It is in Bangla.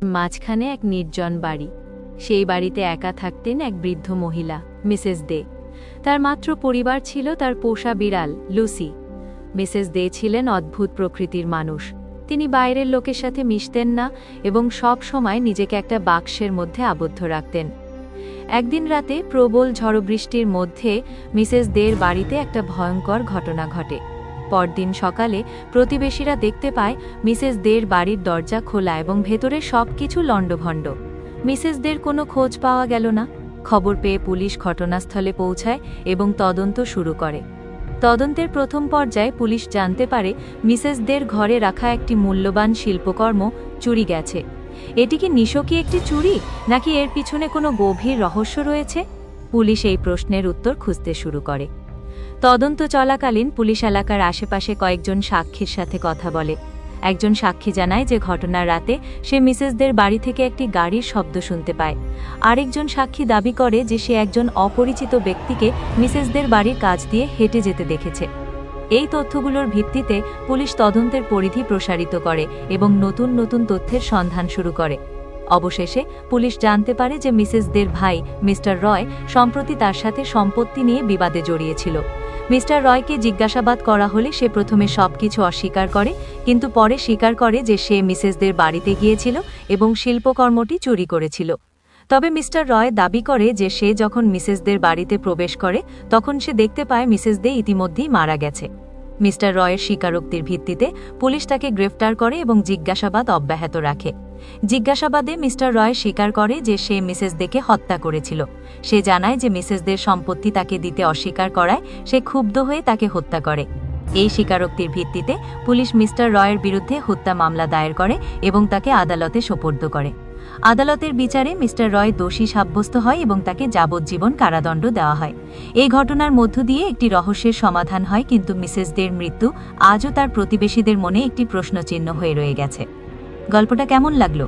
মাঝখানে এক নির্জন বাড়ি। সেই বাড়িতে একা থাকতেন এক বৃদ্ধ মহিলা, মিসেস দে। তার মাত্র পরিবার ছিল তার পোষা বিড়াল লুসি। মিসেস দে ছিলেন অদ্ভুত প্রকৃতির মানুষ। তিনি বাইরের লোকের সাথে মিশতেন না এবং সব সময় নিজেকে একটা বাক্সের মধ্যে আবদ্ধ রাখতেন। একদিন রাতে প্রবল ঝড়বৃষ্টির মধ্যে মিসেস দের বাড়িতে একটা ভয়ঙ্কর ঘটনা ঘটে। পরদিন সকালে প্রতিবেশীরা দেখতে পায় মিসেস দের বাড়ির দরজা খোলা এবং ভেতরে সবকিছু লণ্ডভণ্ড। মিসেস দের কোনো খোঁজ পাওয়া গেল না। খবর পেয়ে পুলিশ ঘটনাস্থলে পৌঁছায় এবং তদন্ত শুরু করে। তদন্তের প্রথম পর্যায়ে পুলিশ জানতে পারে মিসেস দের ঘরে রাখা একটি মূল্যবান শিল্পকর্ম চুরি গেছে। এটি কি নিছকই একটি চুরি, নাকি এর পিছনে কোনো গভীর রহস্য রয়েছে? পুলিশ এই প্রশ্নের উত্তর খুঁজতে শুরু করে। তদন্ত চলাকালীন পুলিশ এলাকার আশেপাশে কয়েকজন সাক্ষীর সাথে কথা বলে। একজন সাক্ষী জানায় যে ঘটনার রাতে সে মিসেসদের বাড়ি থেকে একটি গাড়ির শব্দ শুনতে পায়। আরেকজন সাক্ষী দাবি করে যে সে একজন অপরিচিত ব্যক্তিকে মিসেসদের বাড়ির কাছ দিয়ে হেঁটে যেতে দেখেছে। এই তথ্যগুলোর ভিত্তিতে পুলিশ তদন্তের পরিধি প্রসারিত করে এবং নতুন নতুন তথ্যের সন্ধান শুরু করে। অবশেষে পুলিশ জানতে পারে যে মিসেসদের ভাই মিস্টার রয় সম্প্রতি তার সাথে সম্পত্তি নিয়ে বিবাদে জড়িয়েছিল। মিস্টার রয়কে জিজ্ঞাসাবাদ করা হলে সে প্রথমে সবকিছু অস্বীকার করে, কিন্তু পরে স্বীকার করে যে সে মিসেসদের বাড়িতে গিয়েছিল এবং শিল্পকর্মটি চুরি করেছিল। তবে মিস্টার রয় দাবি করে যে সে যখন মিসেসদের বাড়িতে প্রবেশ করে তখন সে দেখতে পায় মিসেস দে ইতিমধ্যেই মারা গেছে। মিস্টার রয়ের স্বীকারোক্তির ভিত্তিতে পুলিশ তাকে গ্রেফতার করে এবং জিজ্ঞাসাবাদ অব্যাহত রাখে। জিজ্ঞাসাবাদে মিস্টার রয় স্বীকার করে যে সে মিসেস দেকে হত্যা করেছিল। সে জানায় যে মিসেসদের সম্পত্তি তাকে দিতে অস্বীকার করায় সে ক্ষুব্ধ হয়ে তাকে হত্যা করে। এই স্বীকারোক্তির ভিত্তিতে পুলিশ মিস্টার রয়ের বিরুদ্ধে হত্যা মামলা দায়ের করে এবং তাকে আদালতে সোপর্দ করে। আদালতের বিচারে মিস্টার রয় দোষী সাব্যস্ত হয় এবং তাকে যাবজ্জীবন কারাদণ্ড দেওয়া হয়। এই ঘটনার মধ্য দিয়ে একটি রহস্যের সমাধান হয়, কিন্তু মিসেসদের মৃত্যু আজও তার প্রতিবেশীদের মনে একটি প্রশ্নচিহ্ন হয়ে রয়ে গেছে। গল্পটা কেমন লাগলো?